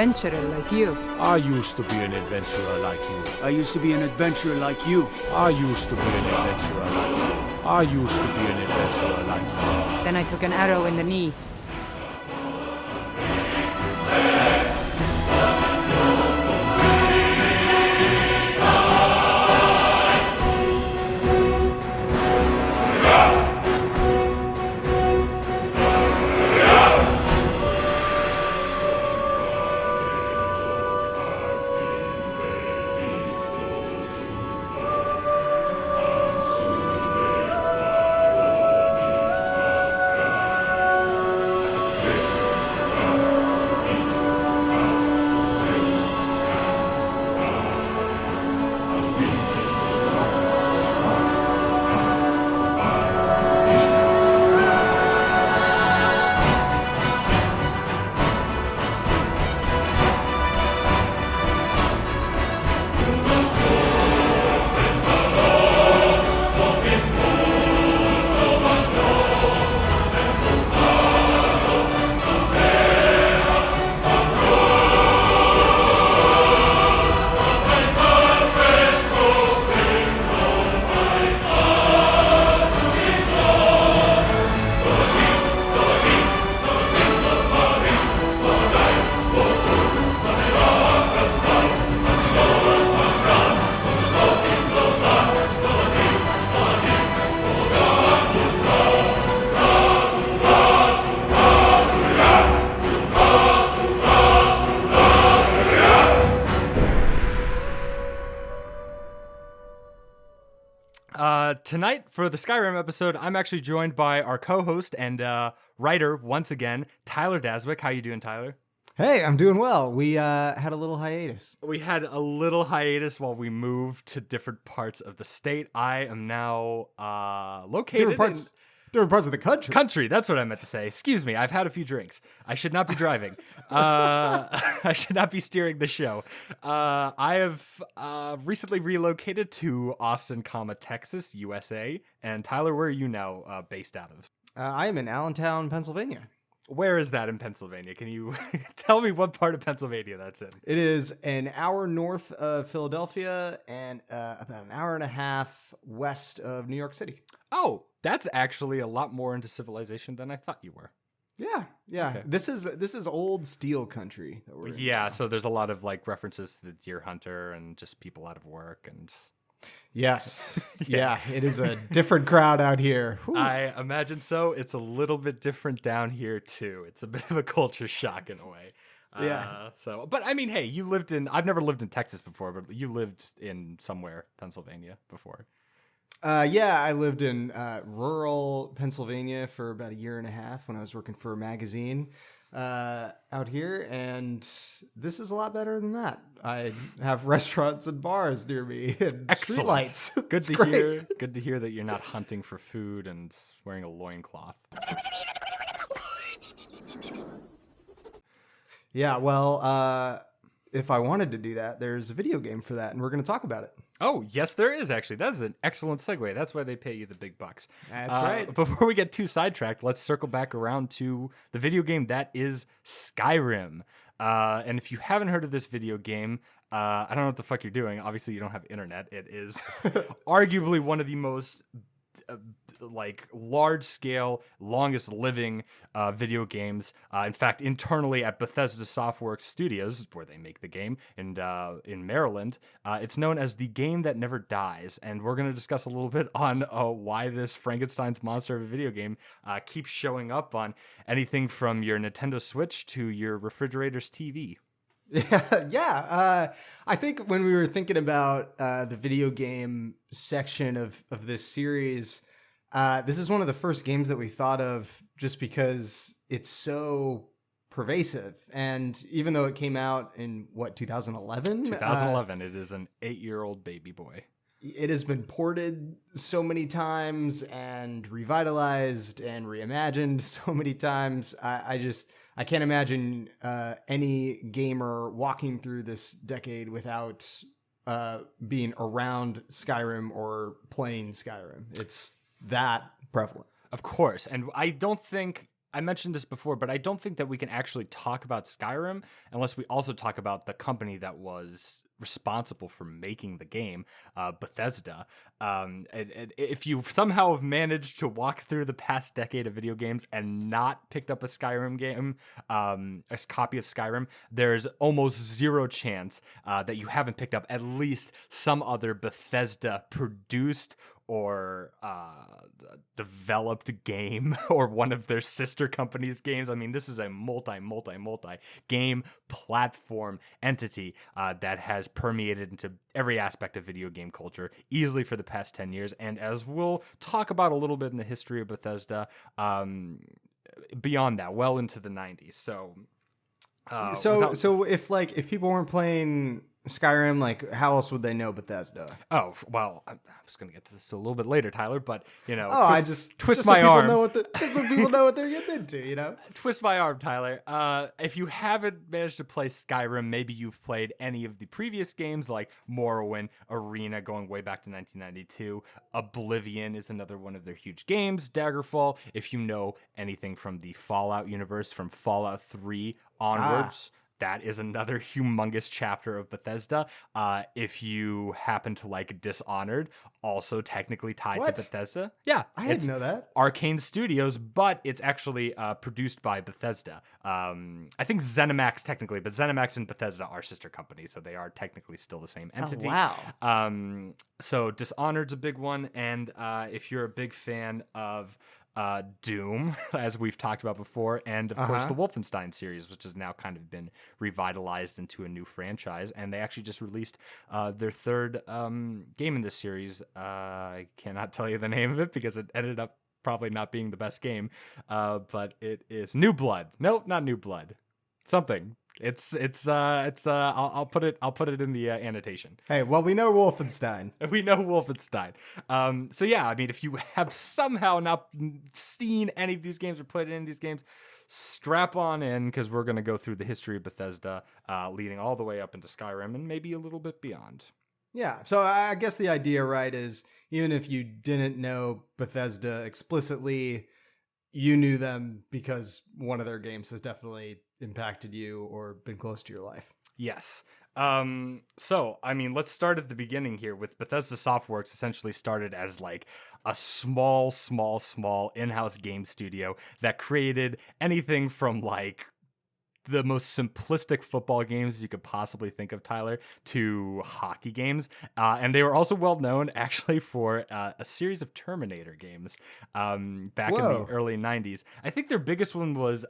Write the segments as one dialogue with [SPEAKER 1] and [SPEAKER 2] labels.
[SPEAKER 1] adventurer like you.
[SPEAKER 2] I used to be an adventurer like you.
[SPEAKER 3] I used to be an adventurer like you.
[SPEAKER 2] I used to be an adventurer like you. I used to be an adventurer like you.
[SPEAKER 1] Then I took an arrow in the knee.
[SPEAKER 4] Tonight, for the Skyrim episode, I'm actually joined by our co-host and writer, once again, Tyler Daswick. How you doing, Tyler?
[SPEAKER 5] Hey, I'm doing well. We had a little hiatus.
[SPEAKER 4] We had a little hiatus while we moved to different parts of the state. I am now located
[SPEAKER 5] Different parts of the country.
[SPEAKER 4] Country, that's what I meant to say. Excuse me, I've had a few drinks. I should not be driving. I should not be steering the show. I have recently relocated to Austin, Texas, USA. And Tyler, where are you now based out of?
[SPEAKER 5] I am in Allentown, Pennsylvania.
[SPEAKER 4] Where is that in Pennsylvania? Can you tell me what part of Pennsylvania that's in?
[SPEAKER 5] It is an hour north of Philadelphia and about an hour and a half west of New York City.
[SPEAKER 4] Oh, that's actually a lot more into civilization than I thought you were.
[SPEAKER 5] Yeah.
[SPEAKER 4] Okay.
[SPEAKER 5] This is old steel country that we're in.
[SPEAKER 4] Yeah, so there's a lot of like references to the deer hunter and just people out of work and
[SPEAKER 5] Yes. Yeah, it is a different crowd out here. Whew.
[SPEAKER 4] I imagine so. It's a little bit different down here too. It's a bit of a culture shock in a way.
[SPEAKER 5] Yeah.
[SPEAKER 4] But I mean, hey, I've never lived in Texas before, but you lived in somewhere, Pennsylvania before.
[SPEAKER 5] Yeah, I lived in rural Pennsylvania for about a year and a half when I was working for a magazine out here, and this is a lot better than that. I have restaurants and bars near me and streetlights.
[SPEAKER 4] Good to hear. Good to hear that you're not hunting for food and wearing a loincloth.
[SPEAKER 5] Yeah, well, if I wanted to do that, there's a video game for that, and we're going to talk about it.
[SPEAKER 4] Oh, yes, there is, actually. That is an excellent segue. That's why they pay you the big bucks.
[SPEAKER 5] That's right.
[SPEAKER 4] Before we get too sidetracked, let's circle back around to the video game that is Skyrim. And if you haven't heard of this video game, I don't know what the fuck you're doing. Obviously, you don't have internet. It is arguably one of the most large scale, longest living video games. In fact, internally at Bethesda Softworks Studios, where they make the game, and in Maryland, it's known as the game that never dies. And we're going to discuss a little bit on why this Frankenstein's monster of a video game keeps showing up on anything from your Nintendo Switch to your refrigerator's TV.
[SPEAKER 5] Yeah. I think when we were thinking about the video game section of this series, this is one of the first games that we thought of just because it's so pervasive. And even though it came out in, 2011?
[SPEAKER 4] 2011. It is an 8-year-old baby boy.
[SPEAKER 5] It has been ported so many times and revitalized and reimagined so many times. I can't imagine any gamer walking through this decade without being around Skyrim or playing Skyrim. It's that prevalent.
[SPEAKER 4] Of course. And I don't think I mentioned this before, but I don't think that we can actually talk about Skyrim unless we also talk about the company that was responsible for making the game, Bethesda. And if you somehow have managed to walk through the past decade of video games and not picked up a Skyrim game, a copy of Skyrim, there's almost zero chance that you haven't picked up at least some other Bethesda produced or developed game or one of their sister companies' games. I mean, this is a multi game platform entity that has permeated into every aspect of video game culture easily for the past 10 years. And as we'll talk about a little bit in the history of Bethesda, beyond that, well into the 90s.
[SPEAKER 5] So if people weren't playing Skyrim, like, how else would they know Bethesda?
[SPEAKER 4] Oh, well, I was going to get to this a little bit later, Tyler, but,
[SPEAKER 5] Twist
[SPEAKER 4] twist
[SPEAKER 5] so
[SPEAKER 4] my arm.
[SPEAKER 5] Just so people know what they're getting into,
[SPEAKER 4] Twist my arm, Tyler. If you haven't managed to play Skyrim, maybe you've played any of the previous games like Morrowind, Arena, going way back to 1992. Oblivion is another one of their huge games. Daggerfall, if you know anything from the Fallout universe, from Fallout 3 onwards. That is another humongous chapter of Bethesda. If you happen to like Dishonored, also technically tied to Bethesda. Yeah,
[SPEAKER 5] I didn't know that.
[SPEAKER 4] Arcane Studios, but it's actually produced by Bethesda. I think ZeniMax technically, but ZeniMax and Bethesda are sister companies, so they are technically still the same entity.
[SPEAKER 5] Oh,
[SPEAKER 4] wow. So Dishonored's a big one, and if you're a big fan of Doom, as we've talked about before, and of course the Wolfenstein series, which has now kind of been revitalized into a new franchise, and they actually just released their third game in this series. I cannot tell you the name of it because it ended up probably not being the best game, but it is New Blood. No, not New Blood. Something. I'll put it in the annotation.
[SPEAKER 5] Hey, well, we know Wolfenstein.
[SPEAKER 4] We know Wolfenstein. So yeah, I mean, if you have somehow not seen any of these games or played any of these games, strap on in, because we're going to go through the history of Bethesda, leading all the way up into Skyrim and maybe a little bit beyond.
[SPEAKER 5] Yeah, so I guess the idea, right, is even if you didn't know Bethesda explicitly, you knew them because one of their games has definitely impacted you or been close to your life.
[SPEAKER 4] Yes. So, I mean, let's start at the beginning here with Bethesda Softworks. Essentially started as like a small in-house game studio that created anything from like the most simplistic football games you could possibly think of, Tyler, to hockey games. And they were also well known actually for a series of Terminator games back in the early 90s. I think their biggest one was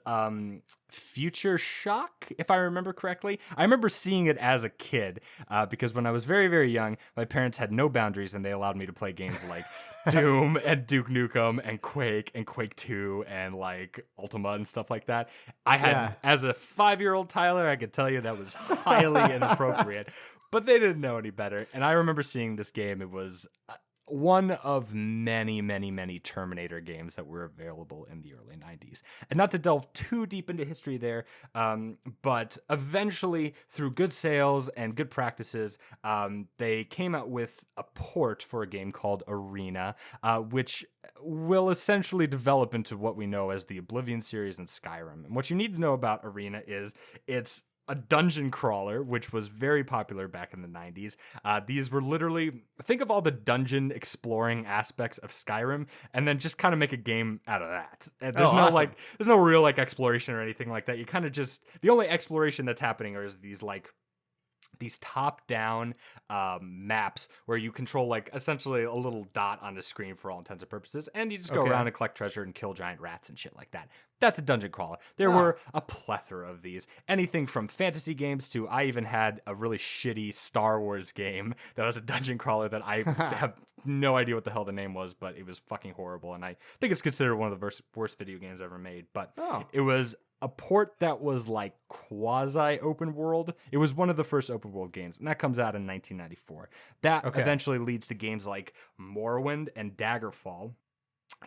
[SPEAKER 4] Future Shock, if I remember correctly. I remember seeing it as a kid because when I was very, very young, my parents had no boundaries and they allowed me to play games like Doom and Duke Nukem and Quake 2 and like Ultima and stuff like that. I had, as a 5-year-old Tyler, I could tell you that was highly inappropriate, but they didn't know any better. And I remember seeing this game. It was one of many Terminator games that were available in the early 90s. And not to delve too deep into history there, but eventually, through good sales and good practices, they came out with a port for a game called Arena, which will essentially develop into what we know as the Oblivion series and Skyrim. And what you need to know about Arena is it's a dungeon crawler, which was very popular back in the 90s. These were literally, think of all the dungeon exploring aspects of Skyrim, and then just kind of make a game out of that. And there's there's no real like exploration or anything like that. You kind of just, the only exploration that's happening is these top-down maps where you control like essentially a little dot on the screen for all intents and purposes, and you just go around and collect treasure and kill giant rats and shit like that. That's a dungeon crawler. There were a plethora of these. Anything from fantasy games to, I even had a really shitty Star Wars game that was a dungeon crawler that I have no idea what the hell the name was, but it was fucking horrible, and I think it's considered one of the worst video games ever made. But it was a port that was like quasi open world. It was one of the first open world games, and that comes out in 1994. That eventually leads to games like Morrowind and Daggerfall.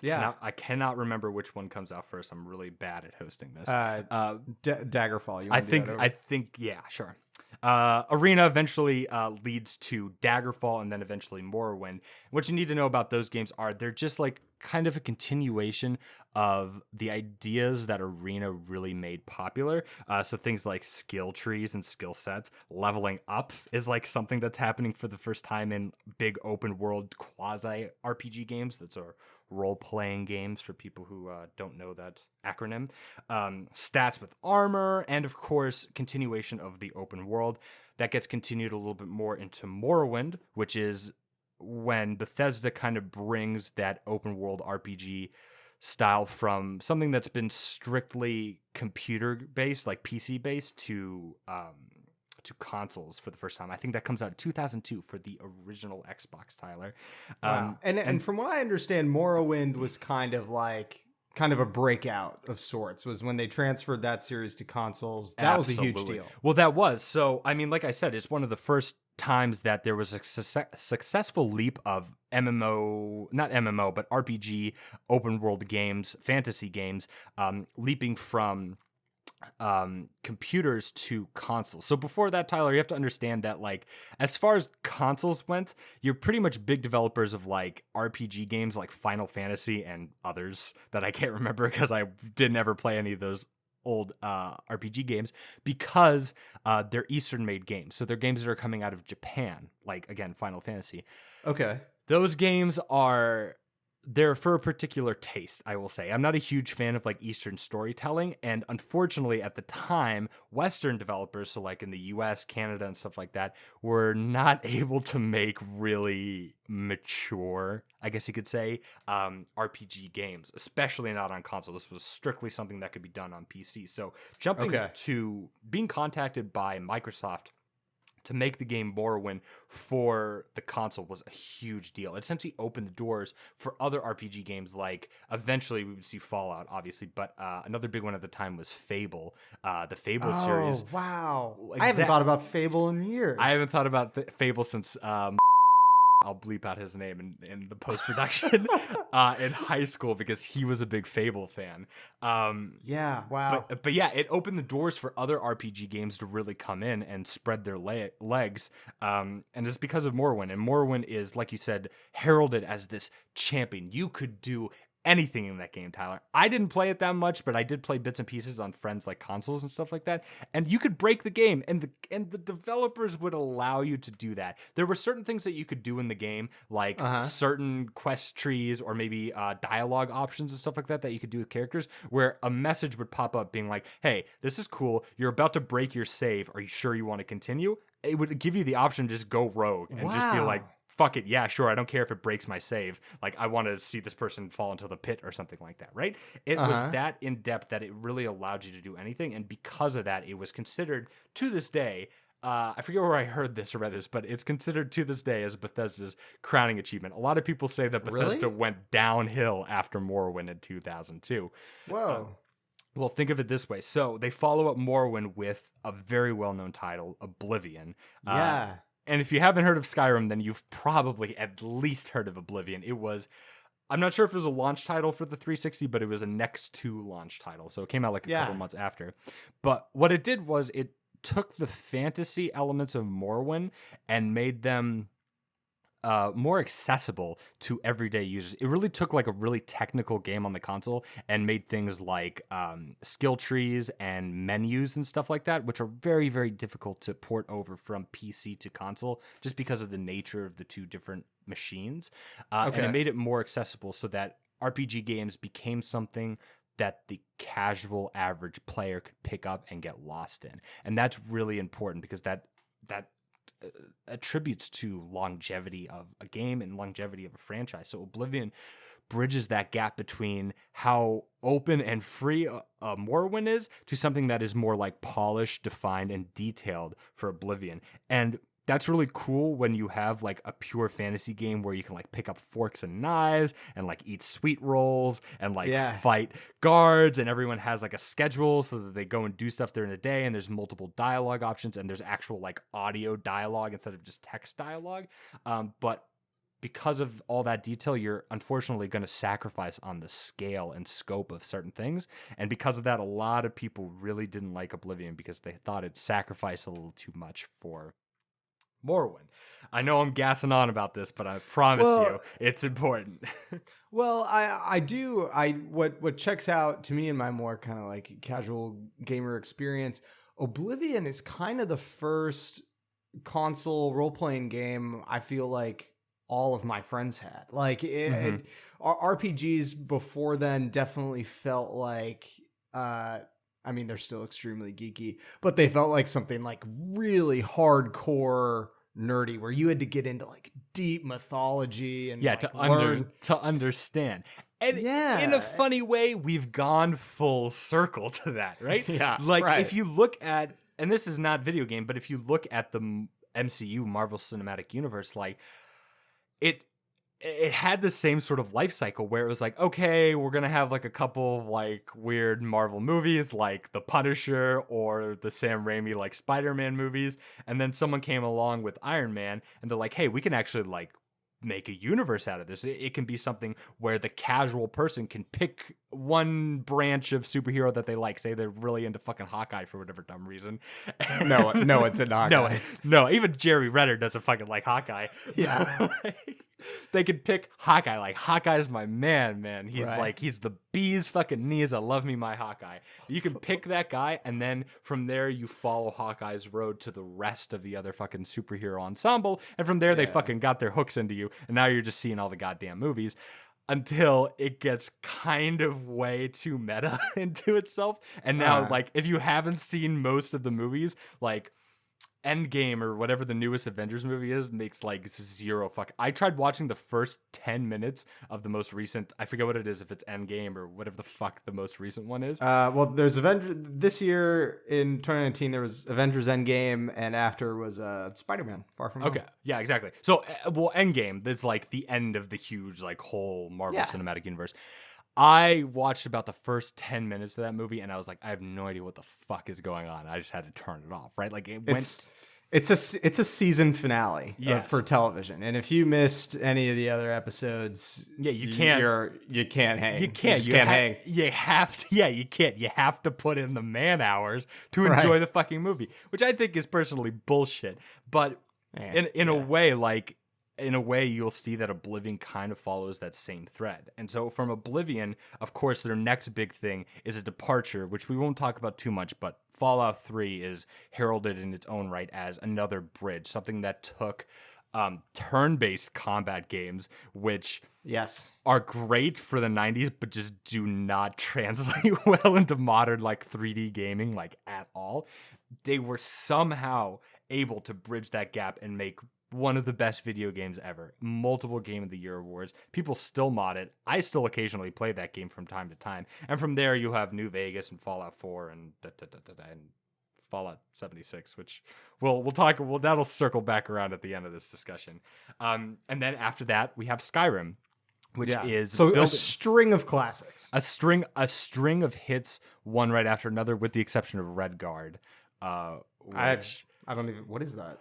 [SPEAKER 4] I cannot remember which one comes out first. I'm really bad at hosting this.
[SPEAKER 5] Daggerfall.
[SPEAKER 4] I think, yeah, sure. Arena eventually leads to Daggerfall and then eventually Morrowind. What you need to know about those games are they're just like kind of a continuation of the ideas that Arena really made popular. So things like skill trees and skill sets, leveling up is like something that's happening for the first time in big open world quasi RPG games. That's our role playing games for people who don't know that acronym. Stats with armor, and of course, continuation of the open world. That gets continued a little bit more into Morrowind, which is when Bethesda kind of brings that open world RPG style from something that's been strictly computer based, like PC based, to consoles for the first time. I think that comes out in 2002 for the original Xbox, Tyler.
[SPEAKER 5] Wow. And from what I understand, Morrowind was kind of a breakout of sorts. Was when they transferred that series to consoles. That was a huge
[SPEAKER 4] Absolutely.
[SPEAKER 5] deal.
[SPEAKER 4] Well, that was. So, I mean, like I said, it's one of the first times that there was a successful leap of not MMO, but RPG, open world games, fantasy games, leaping from computers to consoles. So before that, Tyler, you have to understand that, like, as far as consoles went, you're pretty much big developers of like RPG games like Final Fantasy and others that I can't remember because I didn't ever play any of those old RPG games, because they're Eastern made games. So they're games that are coming out of Japan, like, again, Final Fantasy.
[SPEAKER 5] Okay.
[SPEAKER 4] Those games they're for a particular taste, I will say. I'm not a huge fan of like Eastern storytelling, and unfortunately at the time, Western developers, so like in the US, Canada, and stuff like that, were not able to make really mature, I guess you could say, RPG games, especially not on console. This was strictly something that could be done on PC. So jumping to being contacted by Microsoft to make the game Morrowind for the console was a huge deal. It essentially opened the doors for other RPG games, like eventually we would see Fallout, obviously, but another big one at the time was Fable, the Fable series.
[SPEAKER 5] Oh, wow. I haven't thought about Fable in years.
[SPEAKER 4] I haven't thought about Fable since I'll bleep out his name in the post-production in high school, because he was a big Fable fan.
[SPEAKER 5] Yeah, wow.
[SPEAKER 4] But yeah, it opened the doors for other RPG games to really come in and spread their legs. And it's because of Morrowind. And Morrowind is, like you said, heralded as this champion. You could do anything in that game, Tyler. I didn't play it that much, but I did play bits and pieces on friends like consoles and stuff like that. And you could break the game, and the developers would allow you to do that. There were certain things that you could do in the game, like certain quest trees or maybe dialogue options and stuff like that you could do with characters, where a message would pop up being like, "Hey, this is cool. You're about to break your save. Are you sure you want to continue?" It would give you the option to just go rogue and just be like, fuck it, yeah, sure, I don't care if it breaks my save. Like, I want to see this person fall into the pit or something like that, right? It was that in-depth that it really allowed you to do anything, and because of that, it was considered, to this day, I forget where I heard this or read this, but it's considered to this day as Bethesda's crowning achievement. A lot of people say that Bethesda went downhill after Morrowind in 2002.
[SPEAKER 5] Whoa.
[SPEAKER 4] Well, think of it this way. So they follow up Morrowind with a very well-known title, Oblivion.
[SPEAKER 5] Yeah.
[SPEAKER 4] And if you haven't heard of Skyrim, then you've probably at least heard of Oblivion. It was, I'm not sure if it was a launch title for the 360, but it was a next to launch title. So it came out like a couple months after. But what it did was it took the fantasy elements of Morrowind and made them more accessible to everyday users. It really took like a really technical game on the console and made things like skill trees and menus and stuff like that, which are very, very difficult to port over from PC to console just because of the nature of the two different machines. And it made it more accessible so that RPG games became something that the casual average player could pick up and get lost in. And that's really important because that attributes to longevity of a game and longevity of a franchise. So Oblivion bridges that gap between how open and free Morrowind is to something that is more like polished, defined, and detailed for Oblivion. And that's really cool when you have like a pure fantasy game where you can like pick up forks and knives and like eat sweet rolls and like fight guards, and everyone has like a schedule so that they go and do stuff during the day, and there's multiple dialogue options, and there's actual like audio dialogue instead of just text dialogue. But because of all that detail, you're unfortunately going to sacrifice on the scale and scope of certain things. And because of that, a lot of people really didn't like Oblivion because they thought it sacrificed a little too much for Morrowind. I know I'm gassing on about this, but I promise you it's important.
[SPEAKER 5] Well, I do. What checks out to me in my more kind of like casual gamer experience, Oblivion is kind of the first console role-playing game I feel like all of my friends had. Like RPGs before then definitely felt like I mean, they're still extremely geeky, but they felt like something like really hardcore nerdy where you had to get into like deep mythology and like,
[SPEAKER 4] to understand. And in a funny way, we've gone full circle to that, right?
[SPEAKER 5] Yeah.
[SPEAKER 4] Like
[SPEAKER 5] right.
[SPEAKER 4] if you look at, and this is not video game, but if you look at the MCU, Marvel Cinematic Universe, like it had the same sort of life cycle where it was like, okay, we're gonna have like a couple of like weird Marvel movies like The Punisher or the Sam Raimi like Spider-Man movies, and then someone came along with Iron Man and they're like, hey, we can actually like make a universe out of this. It can be something where the casual person can pick one branch of superhero that they like. Say they're really into fucking Hawkeye for whatever dumb reason.
[SPEAKER 5] No, it's a Hawkeye.
[SPEAKER 4] No, even Jerry Renner doesn't fucking like Hawkeye.
[SPEAKER 5] Yeah.
[SPEAKER 4] They could pick Hawkeye. Like, Hawkeye's my man. He's
[SPEAKER 5] Right.
[SPEAKER 4] like, he's the bee's fucking knees. I love me my Hawkeye. You can pick that guy, and then from there you follow Hawkeye's road to the rest of the other fucking superhero ensemble, and from there they fucking got their hooks into you, and now you're just seeing all the goddamn movies until it gets kind of way too meta into itself. And now, like, if you haven't seen most of the movies, like Endgame or whatever the newest Avengers movie is makes like zero fuck. I tried watching the first 10 minutes of the most recent, I forget what it is, if it's Endgame or whatever the fuck the most recent one is.
[SPEAKER 5] Well, there's Avengers this year in 2019. There was Avengers Endgame, and after was Spider-Man Far From Home.
[SPEAKER 4] Okay, yeah, exactly. So, well, Endgame, that's like the end of the huge like whole Marvel Cinematic Universe. I watched about the first 10 minutes of that movie, and I was like, I have no idea what the fuck is going on. I just had to turn it off, right? Like
[SPEAKER 5] It's a season finale for television, and if you missed any of the other episodes, you can't hang. You can't hang.
[SPEAKER 4] You have to. Yeah, you can't. You have to put in the man hours to enjoy the fucking movie, which I think is personally bullshit. But in a way, like. In a way, you'll see that Oblivion kind of follows that same thread. And so from Oblivion, of course, their next big thing is a departure, which we won't talk about too much, but Fallout 3 is heralded in its own right as another bridge, something that took turn-based combat games, which are great for the 90s, but just do not translate well into modern like 3D gaming, like at all. They were somehow able to bridge that gap and make one of the best video games ever. Multiple Game of the Year awards. People still mod it. I still occasionally play that game from time to time. And from there, you have New Vegas and Fallout 4 and Fallout 76, which we'll talk. Well, that'll circle back around at the end of this discussion. And then after that, we have Skyrim, which is
[SPEAKER 5] a string of classics,
[SPEAKER 4] a string of hits, one right after another, with the exception of Redguard.
[SPEAKER 5] I don't even. What is that?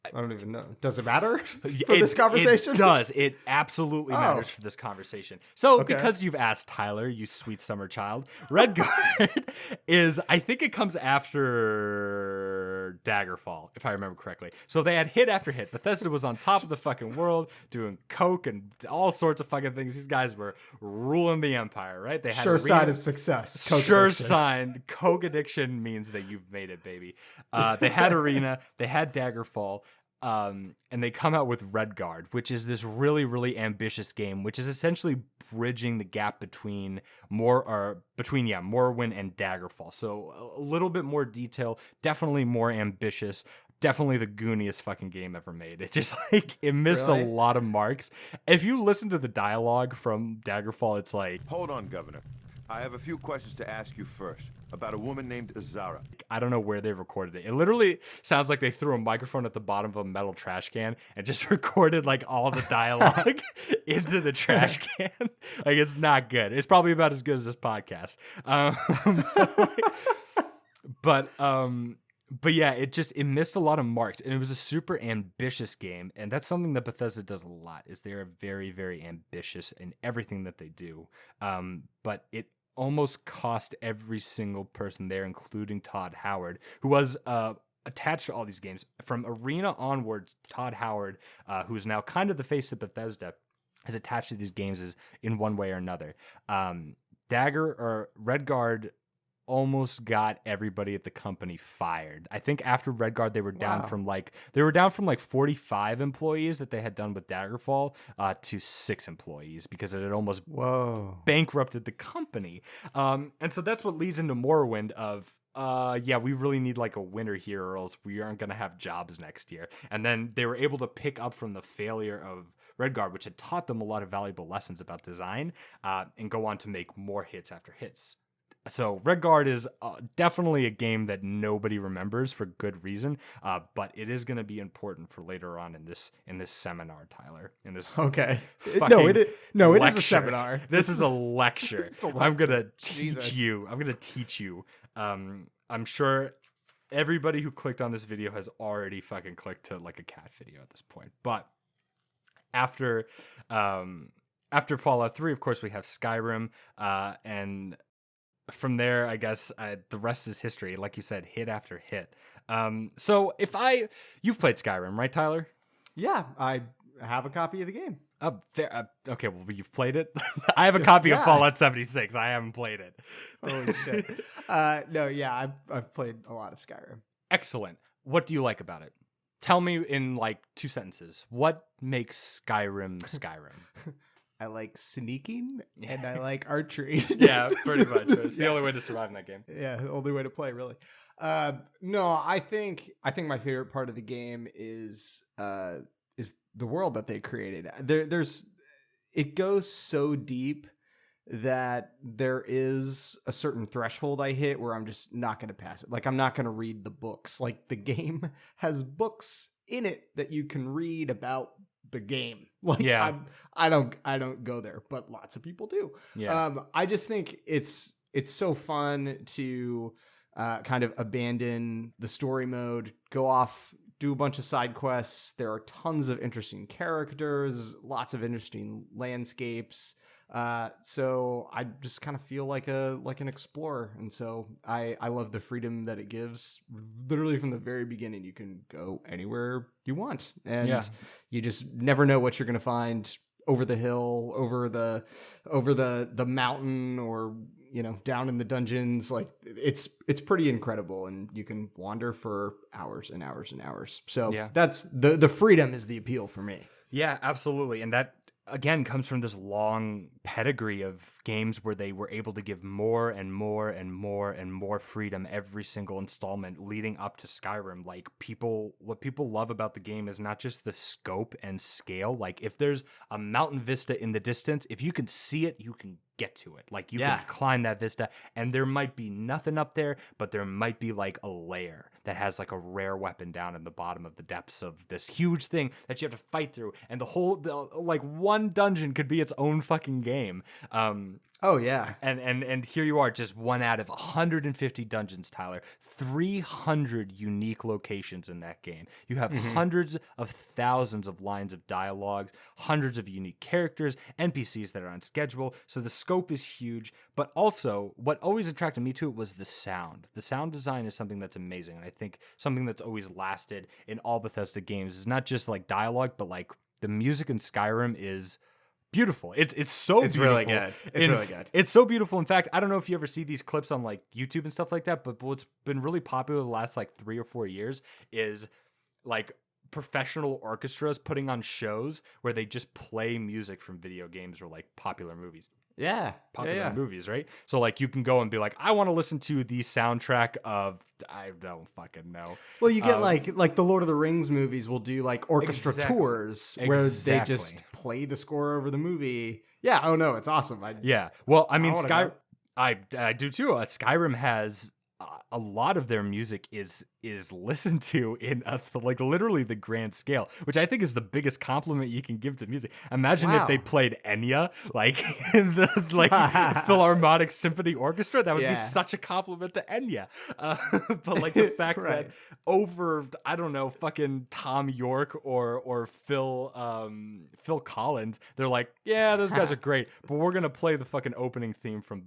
[SPEAKER 5] I don't even know. Does it matter for this conversation?
[SPEAKER 4] It does. It absolutely matters for this conversation. So, because you've asked, Tyler, you sweet summer child, Redguard is, I think it comes after Daggerfall, if I remember correctly. So they had hit after hit. Bethesda was on top of the fucking world, doing coke and all sorts of fucking things. These guys were ruling the empire, right? They had
[SPEAKER 5] sign of success.
[SPEAKER 4] Sign. Coke addiction means that you've made it, baby. They had Arena. They had Daggerfall. And they come out with Redguard, which is this really, really ambitious game, which is essentially bridging the gap between Morrowind and Daggerfall. So a little bit more detail, definitely more ambitious, definitely the gooniest fucking game ever made. It just like it missed a lot of marks. If you listen to the dialogue from Daggerfall, it's like,
[SPEAKER 6] hold on, Governor. I have a few questions to ask you first about a woman named Azara.
[SPEAKER 4] I don't know where they recorded it. It literally sounds like they threw a microphone at the bottom of a metal trash can and just recorded like all the dialogue into the trash can. Like, it's not good. It's probably about as good as this podcast. But yeah, it missed a lot of marks, and it was a super ambitious game, and that's something that Bethesda does a lot. Is they're very, very ambitious in everything that they do. But it almost cost every single person there, including Todd Howard, who was attached to all these games. From Arena onwards, Todd Howard, who is now kind of the face of Bethesda, is attached to these games is in one way or another. Redguard almost got everybody at the company fired. I think after Redguard they were down from like 45 employees that they had done with Daggerfall to 6 employees because it had almost bankrupted the company. And so that's what leads into Morrowind of we really need like a winner here or else we aren't going to have jobs next year. And then they were able to pick up from the failure of Redguard, which had taught them a lot of valuable lessons about design, and go on to make more hits after hits. So Redguard is definitely a game that nobody remembers for good reason, but it is going to be important for later on in this seminar, Tyler. In this
[SPEAKER 5] it is a seminar.
[SPEAKER 4] This is a lecture. I'm going to teach you. I'm going to teach you. I'm sure everybody who clicked on this video has already fucking clicked to like a cat video at this point. But after Fallout 3, of course, we have Skyrim, and from there, I guess the rest is history. Like you said, hit after hit. So you've played Skyrim, right, Tyler?
[SPEAKER 5] Yeah, I have a copy of the game.
[SPEAKER 4] Okay, well, you've played it. I have a copy of Fallout 76. I haven't played it.
[SPEAKER 5] Holy shit. I've played a lot of Skyrim.
[SPEAKER 4] Excellent. What do you like about it? Tell me in like 2 sentences. What makes Skyrim Skyrim?
[SPEAKER 5] I like sneaking and I like archery.
[SPEAKER 4] Yeah, pretty much. It's the only way to survive in that game.
[SPEAKER 5] Yeah, the only way to play, really. No, I think my favorite part of the game is the world that they created. It goes so deep that there is a certain threshold I hit where I'm just not going to pass it. Like, I'm not going to read the books. Like, the game has books in it that you can read about the game. Like, I don't go there, but lots of people do. I just think it's so fun to kind of abandon the story mode, go off, do a bunch of side quests. There are tons of interesting characters, lots of interesting landscapes. So I just kind of feel like an explorer, and so I love the freedom that it gives. Literally from the very beginning, you can go anywhere you want, and you just never know what you're gonna find over the hill, over the mountain, or down in the dungeons. Like, it's pretty incredible, and you can wander for hours and hours and hours. So that's the freedom is the appeal for me.
[SPEAKER 4] Yeah, absolutely, and that again comes from this long pedigree of games where they were able to give more and more and more and more freedom every single installment leading up to Skyrim. Like, what people love about the game is not just the scope and scale. Like, if there's a mountain vista in the distance, if you can see it, you can get to it. Like, you can climb that vista, and there might be nothing up there, but there might be like a lair that has like a rare weapon down in the bottom of the depths of this huge thing that you have to fight through, and like one dungeon could be its own fucking game. And here you are, just one out of 150 dungeons, Tyler. 300 unique locations in that game. You have hundreds of thousands of lines of dialogues, hundreds of unique characters, NPCs that are on schedule. So the scope is huge, but also what always attracted me to it was the sound. The sound design is something that's amazing, and I think something that's always lasted in all Bethesda games is not just like dialogue, but like the music in Skyrim is beautiful. It's beautiful.
[SPEAKER 5] Really good. It's really good.
[SPEAKER 4] It's so beautiful. In fact, I don't know if you ever see these clips on like YouTube and stuff like that, but what's been really popular the last like 3 or 4 years is like professional orchestras putting on shows where they just play music from video games or like popular movies. Popular movies, right? So like you can go and be like, I want to listen to the soundtrack of, I don't fucking know.
[SPEAKER 5] Well, you get like the Lord of the Rings movies will do like orchestra tours where they just play the score over the movie. Yeah. Oh no, it's awesome.
[SPEAKER 4] Well, I mean, I do too. Skyrim has a lot of their music is listened to in like literally the grand scale, which I think is the biggest compliment you can give to music. Imagine if they played Enya like in the like Philharmonic Symphony Orchestra. That would be such a compliment to Enya. But like the fact that over, I don't know, fucking Tom York or Phil Collins, they're like, yeah, those guys are great, but we're gonna play the fucking opening theme from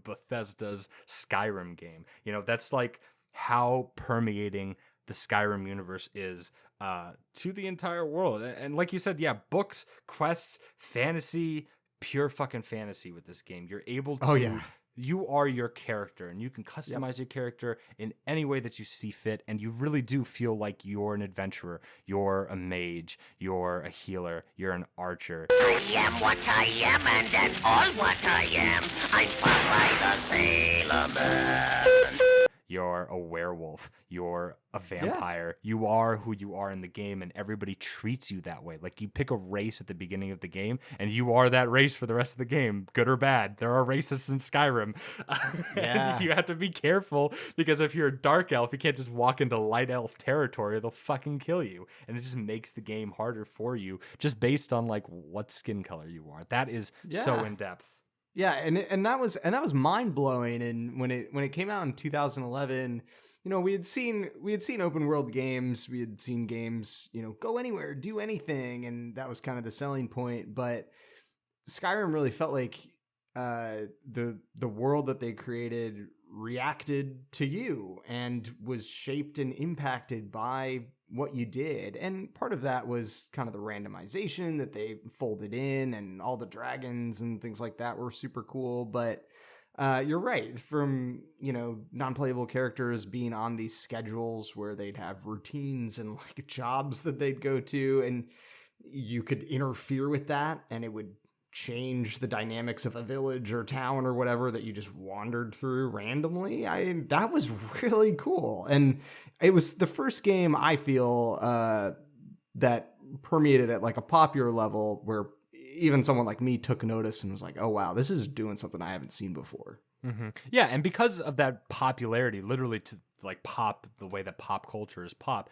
[SPEAKER 4] Bethesda's Skyrim game. That's like how permeating the Skyrim universe is to the entire world. And like you said, yeah, books, quests, fantasy, pure fucking fantasy with this game. You're able to you are your character, and you can customize your character in any way that you see fit, and you really do feel like you're an adventurer. You're a mage, you're a healer, you're an archer.
[SPEAKER 7] I am what I am, and that's all what I am. I'm fought by the Sailor Man.
[SPEAKER 4] You're a werewolf. You're a vampire. You are who you are in the game, and everybody treats you that way. Like, you pick a race at the beginning of the game, and you are that race for the rest of the game, good or bad. There are racists in Skyrim. And you have to be careful, because if you're a dark elf, you can't just walk into light elf territory. They'll fucking kill you. And it just makes the game harder for you, just based on like what skin color you are. That is so in depth.
[SPEAKER 5] Yeah, and that was mind blowing. And when it came out in 2011, you know, we had seen open world games, we had seen games, you know, go anywhere, do anything, and that was kind of the selling point. But Skyrim really felt like the world that they created reacted to you and was shaped and impacted by what you did. And part of that was kind of the randomization that they folded in, and all the dragons and things like that were super cool. But you're right, from, you know, non-playable characters being on these schedules where they'd have routines and like jobs that they'd go to, and you could interfere with that, and it would change the dynamics of a village or town or whatever that you just wandered through randomly. That was really cool. And it was the first game I feel that permeated at like a popular level where even someone like me took notice and was like, oh wow, this is doing something I haven't seen before.
[SPEAKER 4] Mm-hmm. Yeah, and because of that popularity, literally to like pop, the way that pop culture is pop,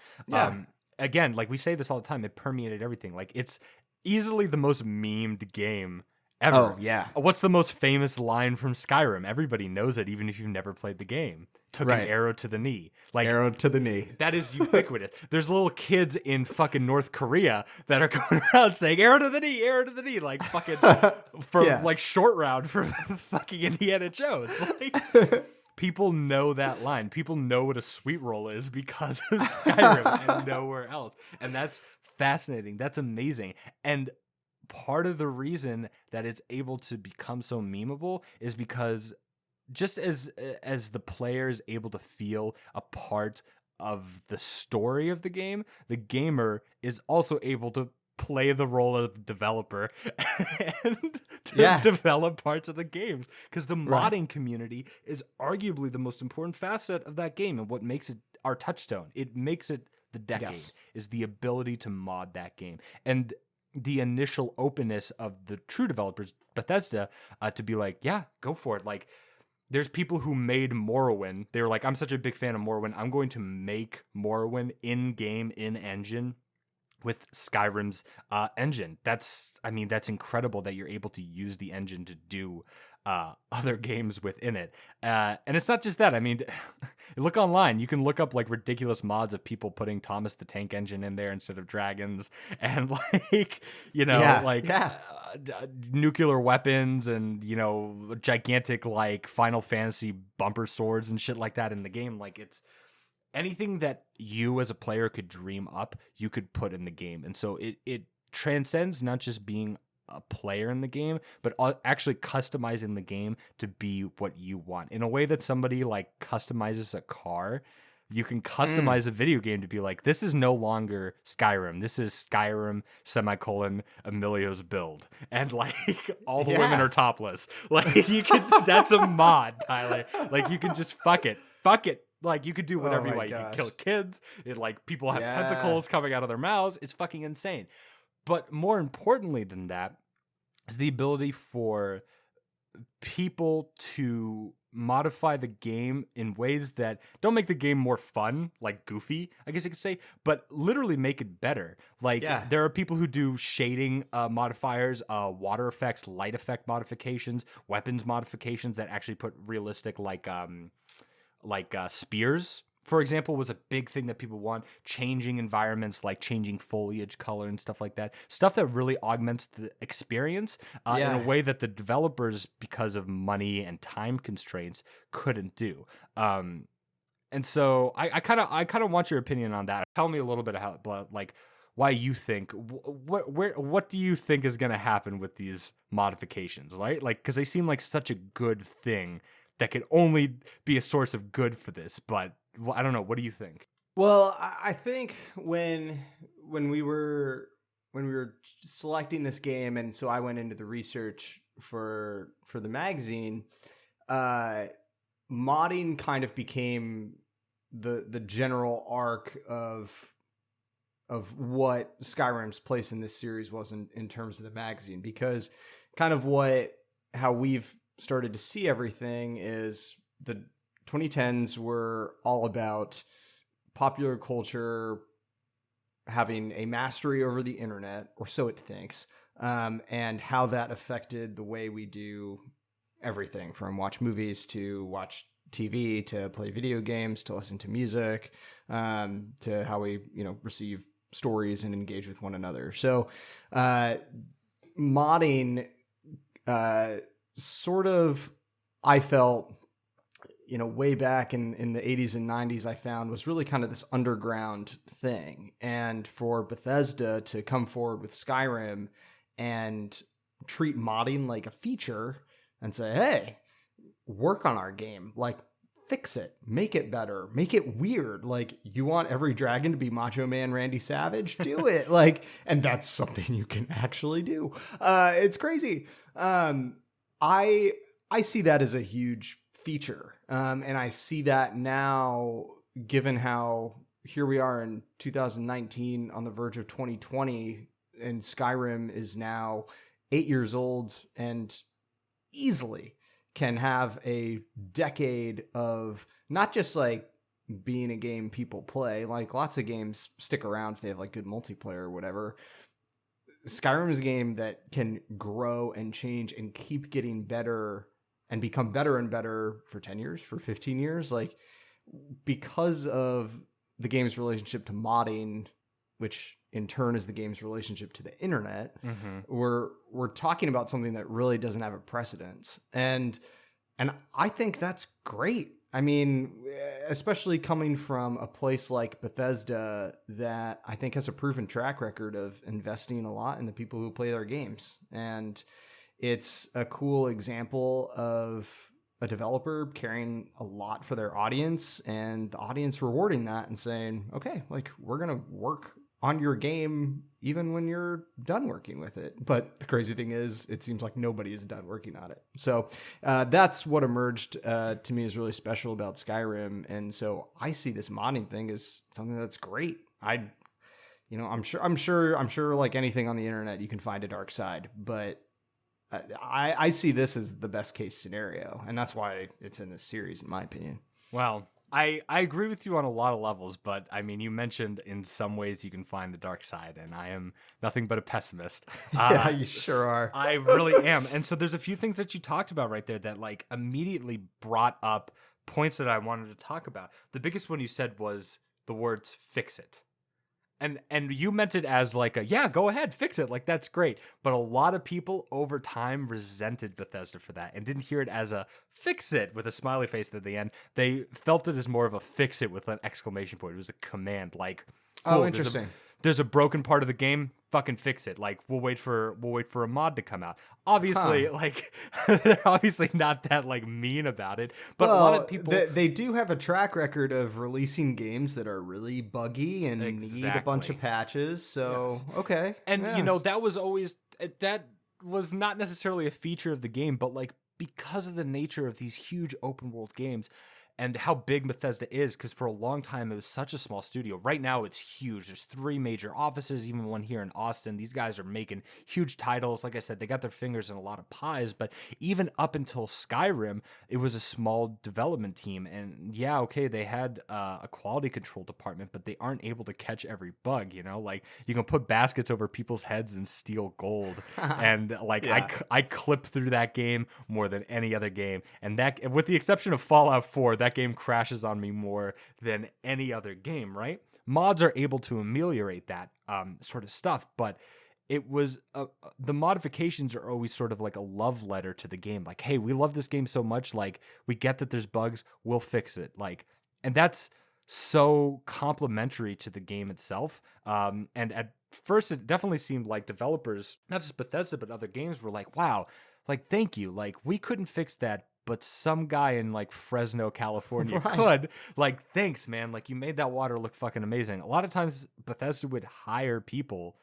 [SPEAKER 4] again, like we say this all the time, it permeated everything. Like, it's easily the most memed game ever.
[SPEAKER 5] Oh, yeah.
[SPEAKER 4] What's the most famous line from Skyrim? Everybody knows it, even if you've never played the game. Took an arrow to the knee. Like,
[SPEAKER 5] arrow to the knee.
[SPEAKER 4] That is ubiquitous. There's little kids in fucking North Korea that are going around saying arrow to the knee, like fucking like short round for fucking Indiana Jones. Like, people know that line. People know what a sweet roll is because of Skyrim and nowhere else. And that's fascinating. That's amazing. And part of the reason that it's able to become so memeable is because just as the player is able to feel a part of the story of the game, the gamer is also able to play the role of developer and to develop parts of the games, because the modding community is arguably the most important facet of that game, and what makes it our touchstone. It makes it the decade is the ability to mod that game, and the initial openness of the true developers, Bethesda, to be like, yeah, go for it. Like, there's people who made Morrowind. They were like, I'm such a big fan of Morrowind, I'm going to make Morrowind in-game, in-engine with Skyrim's engine. That's incredible that you're able to use the engine to do other games within it. And it's not just that. I mean, look online. You can look up like ridiculous mods of people putting Thomas the Tank Engine in there instead of dragons, and like, you know, nuclear weapons, and, you know, gigantic like Final Fantasy bumper swords and shit like that in the game. Like, it's anything that you as a player could dream up, you could put in the game. And so it transcends not just being a player in the game, but actually customizing the game to be what you want, in a way that somebody like customizes a car. You can customize a video game to be like, this is no longer Skyrim. This is Skyrim / Emilio's build. And like all the women are topless. Like, you could, that's a mod, Tyler. Like, you can just fuck it. Like, you could do whatever you want. You can kill kids. Like, people have tentacles coming out of their mouths. It's fucking insane. But more importantly than that is the ability for people to modify the game in ways that don't make the game more fun, like goofy, I guess you could say, but literally make it better. Like, there are people who do shading modifiers, water effects, light effect modifications, weapons modifications that actually put realistic, like spears, for example, was a big thing that people want. Changing environments, like changing foliage color and stuff like that. Stuff that really augments the experience in a way that the developers, because of money and time constraints, couldn't do. And so I kind of want your opinion on that. Tell me a little bit about like why you think what do you think is going to happen with these modifications, right? Like, because they seem like such a good thing that could only be a source of good for this. But I don't know. What do you think?
[SPEAKER 5] Well, I think when we were selecting this game, and so I went into the research for the magazine, modding kind of became the general arc of what Skyrim's place in this series was in terms of the magazine, because kind of how we've started to see everything is the 2010s were all about popular culture having a mastery over the internet, or so it thinks, and how that affected the way we do everything from watch movies to watch TV to play video games to listen to music, to how we receive stories and engage with one another. So modding sort of, I felt, way back in the 80s and 90s, I found was really kind of this underground thing. And for Bethesda to come forward with Skyrim and treat modding like a feature and say, hey, work on our game, like fix it, make it better, make it weird. Like, you want every dragon to be Macho Man Randy Savage? Do it. Like, and that's something you can actually do. It's crazy. I see that as a huge feature. And I see that now, given how here we are in 2019 on the verge of 2020, and Skyrim is now 8 years old and easily can have a decade of not just like being a game people play, like lots of games stick around if they have like good multiplayer or whatever. Skyrim is a game that can grow and change and keep getting better and become better and better for 10 years, for 15 years, like, because of the game's relationship to modding, which in turn is the game's relationship to the internet. We're talking about something that really doesn't have a precedence. And I think that's great. I mean, especially coming from a place like Bethesda that I think has a proven track record of investing a lot in the people who play their games. And it's a cool example of a developer caring a lot for their audience and the audience rewarding that and saying, okay, like, we're going to work on your game even when you're done working with it. But the crazy thing is, it seems like nobody is done working on it. So that's what emerged to me as really special about Skyrim. And so I see this modding thing as something that's great. I'm sure like anything on the internet, you can find a dark side, but I see this as the best case scenario, and that's why it's in this series, in my opinion.
[SPEAKER 4] Well, I agree with you on a lot of levels, but I mean, you mentioned in some ways you can find the dark side, and I am nothing but a pessimist.
[SPEAKER 5] Yeah, you sure are.
[SPEAKER 4] I really am. And so there's a few things that you talked about right there that like immediately brought up points that I wanted to talk about. The biggest one you said was the words "fix it." And you meant it as like yeah, go ahead, fix it. Like, that's great. But a lot of people over time resented Bethesda for that and didn't hear it as a fix it with a smiley face at the end. They felt it as more of a fix it with an exclamation point. It was a command, like, cool,
[SPEAKER 5] oh, interesting.
[SPEAKER 4] There's a broken part of the game, fucking fix it. Like, we'll wait for a mod to come out. Obviously, like, they're obviously not that like mean about it, but a lot of people
[SPEAKER 5] they do have a track record of releasing games that are really buggy and need a bunch of patches. So
[SPEAKER 4] Yes.
[SPEAKER 5] Okay,
[SPEAKER 4] and that was not necessarily a feature of the game, but like, because of the nature of these huge open world games and how big Bethesda is, because for a long time it was such a small studio. Right now it's huge. There's 3 major offices, even one here in Austin. These guys are making huge titles. Like I said, they got their fingers in a lot of pies, but even up until Skyrim, it was a small development team. And yeah, okay, they had a quality control department, but they aren't able to catch every bug, like, you can put baskets over people's heads and steal gold. And like,
[SPEAKER 5] Yeah.
[SPEAKER 4] I clip through that game more than any other game. And that, with the exception of Fallout 4, that game crashes on me more than any other game, right? Mods are able to ameliorate that sort of stuff, but it was the modifications are always sort of like a love letter to the game. Like, hey, we love this game so much. Like, we get that there's bugs, we'll fix it. Like, And that's so complimentary to the game itself. And at first, it definitely seemed like developers, not just Bethesda, but other games, were like, wow, like, thank you. Like, we couldn't fix that, but some guy in like Fresno, California could. Like, thanks, man. Like, you made that water look fucking amazing. A lot of times, Bethesda would hire people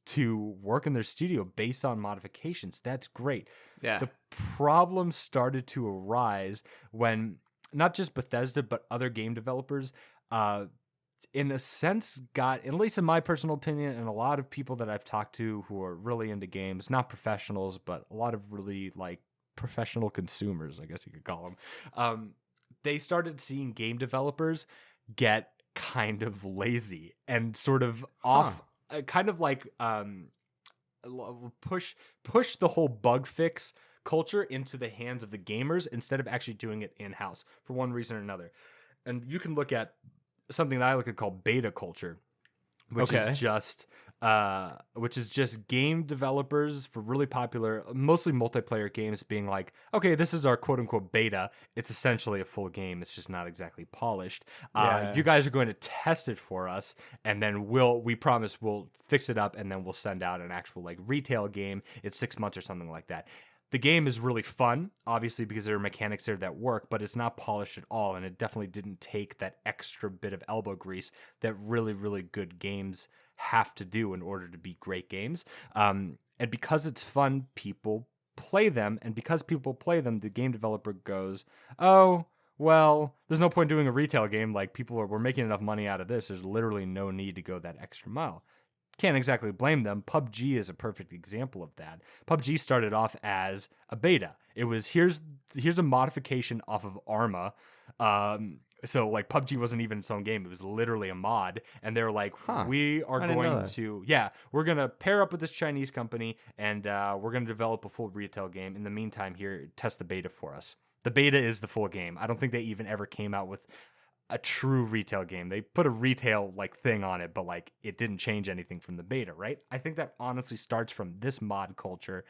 [SPEAKER 4] to work in their studio based on modifications. That's great.
[SPEAKER 5] Yeah.
[SPEAKER 4] The problem started to arise when not just Bethesda, but other game developers, in a sense, got, at least in my personal opinion, and a lot of people that I've talked to who are really into games, not professionals, but a lot of really like professional consumers, I guess you could call them, they started seeing game developers get kind of lazy and sort of off, kind of like push the whole bug fix culture into the hands of the gamers instead of actually doing it in-house for one reason or another. And you can look at something that I look at called beta culture, which is just game developers for really popular, mostly multiplayer games being like, okay, this is our quote unquote beta. It's essentially a full game. It's just not exactly polished. You guys are going to test it for us, and then we promise we'll fix it up, and then we'll send out an actual like retail game. It's 6 months or something like that. The game is really fun, obviously, because there are mechanics there that work, but it's not polished at all, and it definitely didn't take that extra bit of elbow grease that really, really good games have to do in order to be great games. And because it's fun, people play them, and because people play them, the game developer goes, oh, well, there's no point doing a retail game. Like, we're making enough money out of this. There's literally no need to go that extra mile. Can't exactly blame them. PUBG is a perfect example of that. PUBG started off as a beta. It was here's a modification off of Arma. So like PUBG wasn't even its own game. It was literally a mod. And they were like, we are going to, we're going to pair up with this Chinese company, and we're going to develop a full retail game. In the meantime, here, test the beta for us. The beta is the full game. I don't think they even ever came out with a true retail game. They put a retail like thing on it, but like it didn't change anything from the beta, right? I think that honestly starts from this mod culture,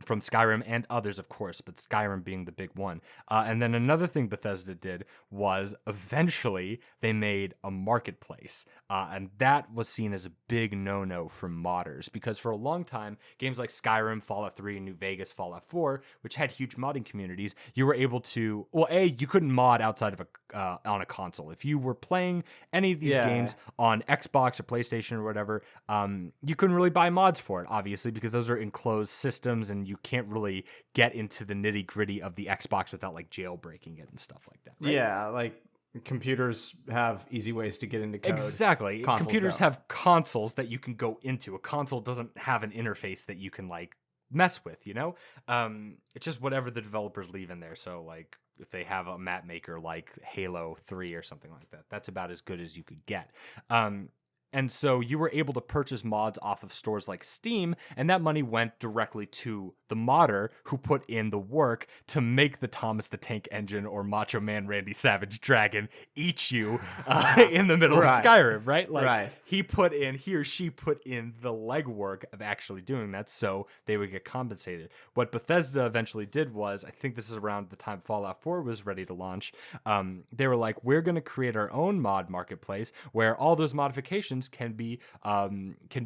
[SPEAKER 4] from Skyrim and others, of course, but Skyrim being the big one. And then another thing Bethesda did was eventually they made a marketplace. And that was seen as a big no-no from modders, because for a long time, games like Skyrim, Fallout 3, New Vegas, Fallout 4, which had huge modding communities, you were able to, well, you couldn't mod outside of on a console. If you were playing any of these games on Xbox or PlayStation or whatever, you couldn't really buy mods for it, obviously, because those are enclosed systems, and you can't really get into the nitty gritty of the Xbox without like jailbreaking it and stuff like that. Right?
[SPEAKER 5] Yeah, like computers have easy ways to get into code.
[SPEAKER 4] Exactly. Computers have consoles that you can go into. A console doesn't have an interface that you can like mess with, you know? It's just whatever the developers leave in there. So like if they have a map maker like Halo 3 or something like that, that's about as good as you could get. And so you were able to purchase mods off of stores like Steam, and that money went directly to the modder who put in the work to make the Thomas the Tank Engine or Macho Man Randy Savage Dragon eat you in the middle of Skyrim, right? Like he or she put in the legwork of actually doing that, so they would get compensated. What Bethesda eventually did was, I think this is around the time Fallout 4 was ready to launch, they were like, we're going to create our own mod marketplace where all those modifications can be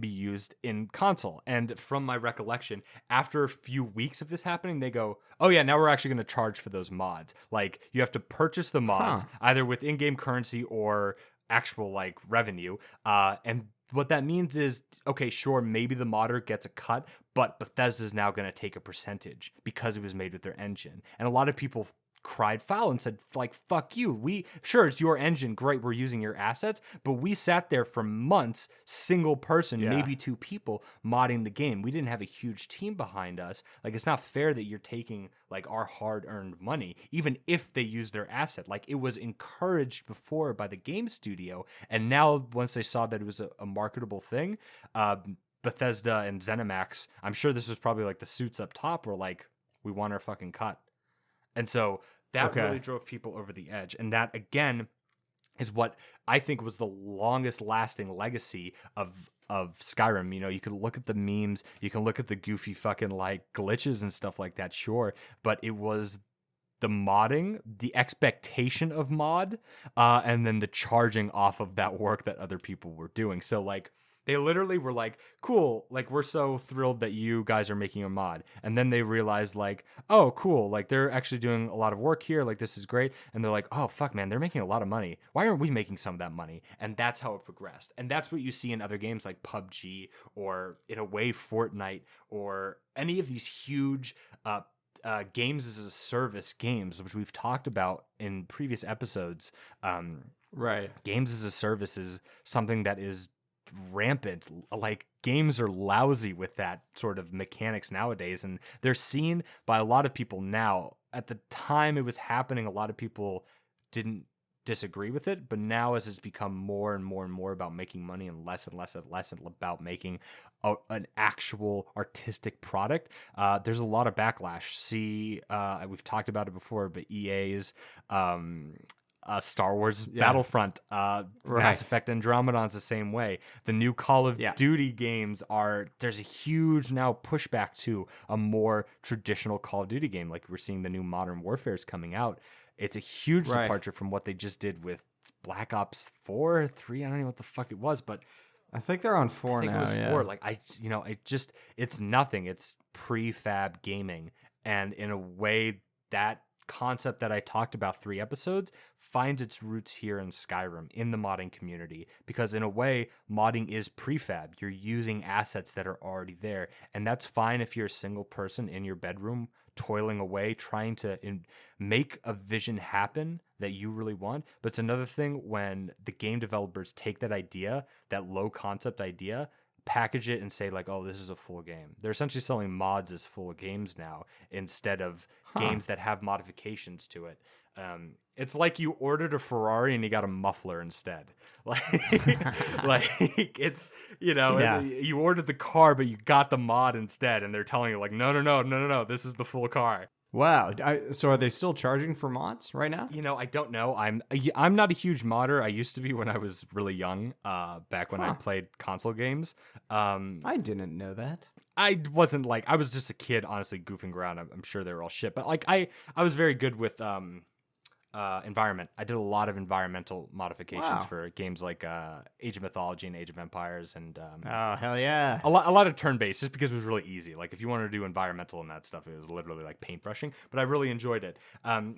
[SPEAKER 4] used in console. And from my recollection, after a few weeks of this happening, they go, oh yeah, now we're actually going to charge for those mods. Like you have to purchase the mods either with in-game currency or actual like revenue. And what that means is, okay, sure, maybe the modder gets a cut, but Bethesda's now going to take a percentage because it was made with their engine. And a lot of people cried foul and said, like, fuck you. Sure, it's your engine. Great, we're using your assets. But we sat there for months, single person, maybe two people, modding the game. We didn't have a huge team behind us. Like, it's not fair that you're taking, like, our hard-earned money, even if they use their asset. Like, it was encouraged before by the game studio. And now, once they saw that it was a marketable thing, Bethesda and ZeniMax, I'm sure this was probably, like, the suits up top were like, we want our fucking cut. And so that really drove people over the edge. And that, again, is what I think was the longest lasting legacy of Skyrim. You know, you can look at the memes, you can look at the goofy fucking like glitches and stuff like that, sure. But it was the modding, the expectation of mod, and then the charging off of that work that other people were doing. So like they literally were like, cool, like we're so thrilled that you guys are making a mod. And then they realized like, oh, cool, like they're actually doing a lot of work here, like this is great. And they're like, oh fuck man, they're making a lot of money. Why aren't we making some of that money? And that's how it progressed. And that's what you see in other games like PUBG or in a way Fortnite or any of these huge games as a service games, which we've talked about in previous episodes.
[SPEAKER 5] Right.
[SPEAKER 4] Games as a service is something that is rampant. Like games are lousy with that sort of mechanics nowadays, and they're seen by a lot of people now. At the time it was happening, a lot of people didn't disagree with it, but now as it's become more and more and more about making money and less about making an actual artistic product, there's a lot of backlash. We've talked about it before, but EA's Star Wars Battlefront, Mass Effect Andromeda's the same way. The new Call of Duty games there's a huge now pushback to a more traditional Call of Duty game. Like we're seeing the new Modern Warfare's coming out. It's a huge departure from what they just did with Black Ops 4, 3. I don't know what the fuck it was, but
[SPEAKER 5] I think they're on 4 now.
[SPEAKER 4] I think it was 4. Like it's nothing. It's prefab gaming, and in a way that concept that I talked about 3 episodes finds its roots here in Skyrim, in the modding community, because in a way modding is prefab. You're using assets that are already there, and that's fine if you're a single person in your bedroom toiling away trying to make a vision happen that you really want. But it's another thing when the game developers take that idea, that low concept idea, package it and say like, oh, this is a full game. They're essentially selling mods as full games now instead of games that have modifications to it. It's like you ordered a Ferrari and you got a muffler instead. Like it's, you ordered the car, but you got the mod instead. And they're telling you like, no, this is the full car.
[SPEAKER 5] Wow. So are they still charging for mods right now?
[SPEAKER 4] I don't know. I'm not a huge modder. I used to be when I was really young, back when I played console games.
[SPEAKER 5] I didn't know that.
[SPEAKER 4] I wasn't like, I was just a kid, honestly, goofing around. I'm sure they were all shit. But like I was very good with environment. I did a lot of environmental modifications for games like Age of Mythology and Age of Empires, and
[SPEAKER 5] oh hell yeah,
[SPEAKER 4] a lot of turn-based, just because it was really easy. Like if you wanted to do environmental and that stuff, it was literally like paintbrushing. But I really enjoyed it.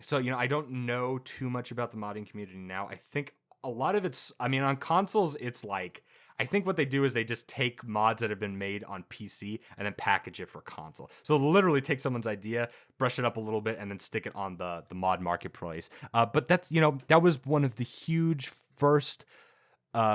[SPEAKER 4] So I don't know too much about the modding community now. I think a lot of it's, on consoles, it's like, I think what they do is they just take mods that have been made on PC and then package it for console. So literally take someone's idea, brush it up a little bit, and then stick it on the mod marketplace. But that's, that was one of the huge first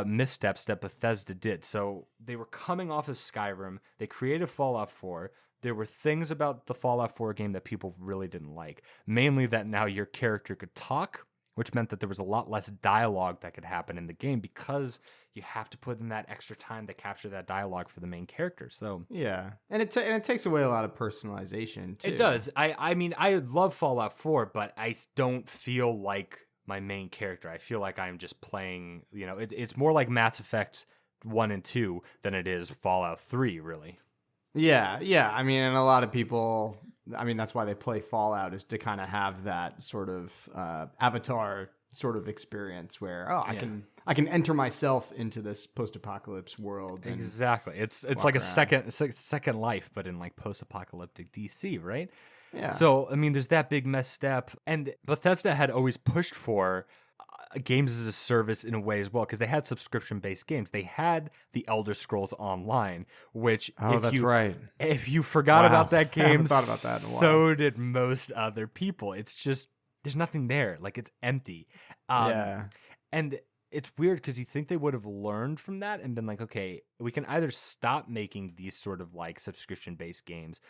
[SPEAKER 4] missteps that Bethesda did. So they were coming off of Skyrim. They created Fallout 4. There were things about the Fallout 4 game that people really didn't like. Mainly that now your character could talk, which meant that there was a lot less dialogue that could happen in the game because you have to put in that extra time to capture that dialogue for the main character. So
[SPEAKER 5] yeah, and it takes away a lot of personalization too.
[SPEAKER 4] It does. I love Fallout 4, but I don't feel like my main character. I feel like I'm just playing. It's more like Mass Effect 1 and 2 than it is Fallout 3, really.
[SPEAKER 5] Yeah. And a lot of people, that's why they play Fallout, is to kind of have that sort of avatar sort of experience where I can enter myself into this post-apocalypse world.
[SPEAKER 4] Exactly. It's like around. a second life, but in like post-apocalyptic DC, right?
[SPEAKER 5] Yeah.
[SPEAKER 4] So there's that big misstep, and Bethesda had always pushed for games as a service in a way as well, because they had subscription-based games. They had the Elder Scrolls Online, which if you forgot about that game,
[SPEAKER 5] I haven't thought about that in a while.
[SPEAKER 4] So did most other people. It's just there's nothing there. Like it's empty. And it's weird because you think they would have learned from that and been like, okay, we can either stop making these sort of like subscription-based games,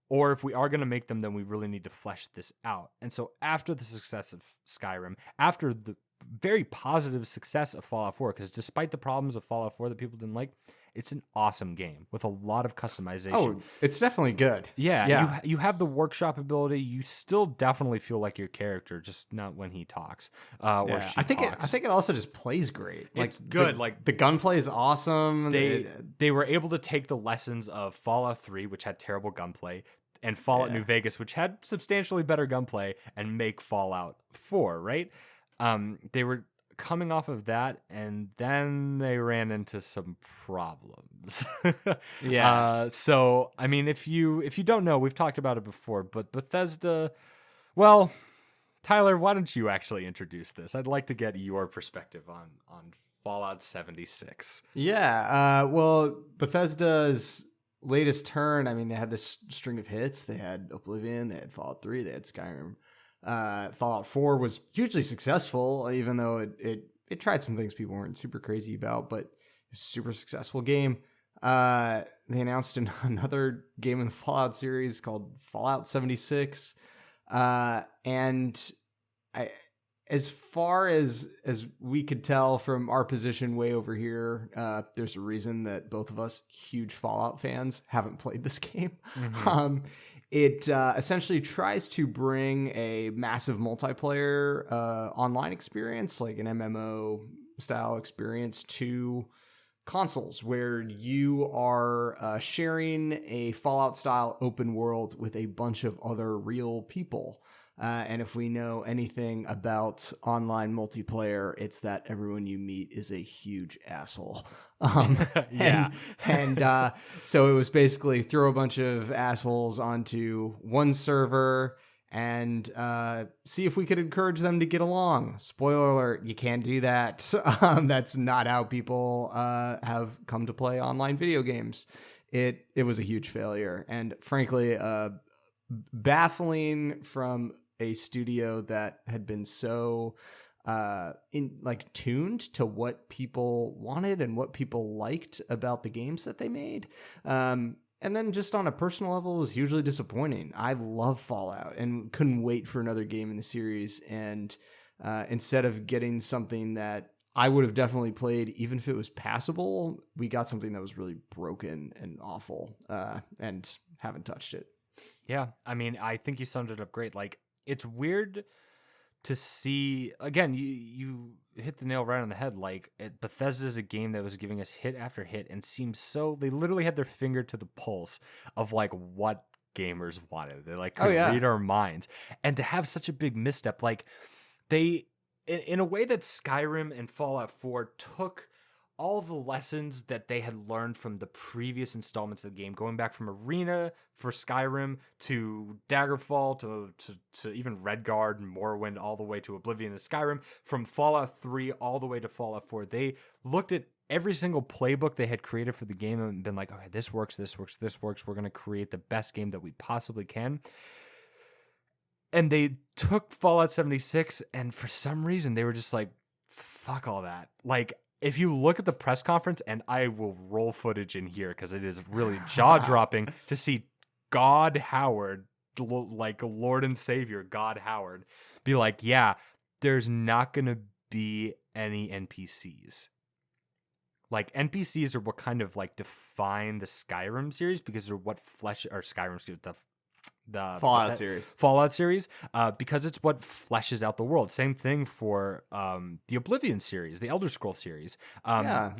[SPEAKER 4] or if we are going to make them, then we really need to flesh this out. And so after the success of Skyrim, after the very positive success of Fallout 4, because despite the problems of Fallout 4 that people didn't like, it's an awesome game with a lot of customization.
[SPEAKER 5] Oh, it's definitely good.
[SPEAKER 4] Yeah. You have the workshop ability. You still definitely feel like your character, just not when he talks or she
[SPEAKER 5] I think
[SPEAKER 4] talks.
[SPEAKER 5] it also just plays great.
[SPEAKER 4] It's good.
[SPEAKER 5] The gunplay is awesome.
[SPEAKER 4] They were able to take the lessons of Fallout 3, which had terrible gunplay, and Fallout New Vegas, which had substantially better gunplay, and make Fallout 4, right? They were coming off of that, and then they ran into some problems. So I mean, if you don't know, we've talked about it before, but Bethesda, well, Tyler, why don't you actually introduce this? I'd like to get your perspective on Fallout 76.
[SPEAKER 5] Yeah, well, Bethesda's latest turn, I mean, they had this string of hits. They had Oblivion, they had Fallout 3, they had Skyrim. Fallout 4 was hugely successful, even though it tried some things people weren't super crazy about, but it was a super successful game. They announced another game in the Fallout series called Fallout 76. And as far as we could tell from our position way over here, there's a reason that both of us, huge Fallout fans, haven't played this game. It essentially tries to bring a massive multiplayer online experience, like an MMO style experience, to consoles, where you are sharing a Fallout style open world with a bunch of other real people. And if we know anything about online multiplayer, it's that everyone you meet is a huge asshole. So it was basically throw a bunch of assholes onto one server and see if we could encourage them to get along. Spoiler alert, you can't do that. That's not how people have come to play online video games. It was a huge failure, and frankly, baffling from a studio that had been so tuned to what people wanted and what people liked about the games that they made. And then just on a personal level, it was hugely disappointing. I love Fallout and couldn't wait for another game in the series. And instead of getting something that I would have definitely played, even if it was passable, we got something that was really broken and awful, and haven't touched it.
[SPEAKER 4] Yeah, I mean, I think you summed it up great. Like, it's weird to see, again, you hit the nail right on the head. Like, Bethesda is a game that was giving us hit after hit and seems so, they literally had their finger to the pulse of like what gamers wanted. They like could read our minds. And to have such a big misstep, like they, in a way that Skyrim and Fallout 4 took all the lessons that they had learned from the previous installments of the game, going back from Arena for Skyrim to Daggerfall to even Redguard and Morrowind, all the way to Oblivion and Skyrim, from Fallout 3 all the way to Fallout 4. They looked at every single playbook they had created for the game and been like, okay, this works, this works, this works. We're going to create the best game that we possibly can. And they took Fallout 76, and for some reason, they were just like, fuck all that. Like, if you look at the press conference, and I will roll footage in here because it is really jaw-dropping to see God Howard, like Lord and Savior God Howard, be like, yeah, there's not going to be any NPCs. Like, NPCs are what kind of like define the Skyrim series, because they're what the
[SPEAKER 5] Fallout series,
[SPEAKER 4] because it's what fleshes out the world. Same thing for the Oblivion series, the Elder Scrolls series.
[SPEAKER 5] You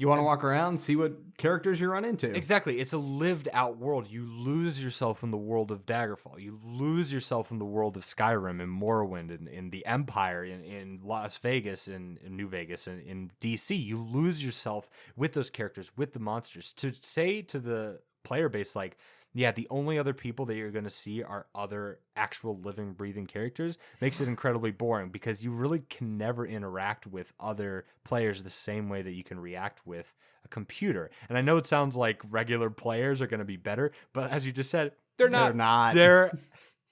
[SPEAKER 5] want to walk around, see what characters you run into.
[SPEAKER 4] Exactly. It's a lived out world. You lose yourself in the world of Daggerfall. You lose yourself in the world of Skyrim and Morrowind and in the Empire, in Las Vegas and in New Vegas and in DC. You lose yourself with those characters, with the monsters. To say to the player base, like, yeah, the only other people that you're going to see are other actual living, breathing characters, makes it incredibly boring, because you really can never interact with other players the same way that you can react with a computer. And I know it sounds like regular players are going to be better, but as you just said, they're not. They're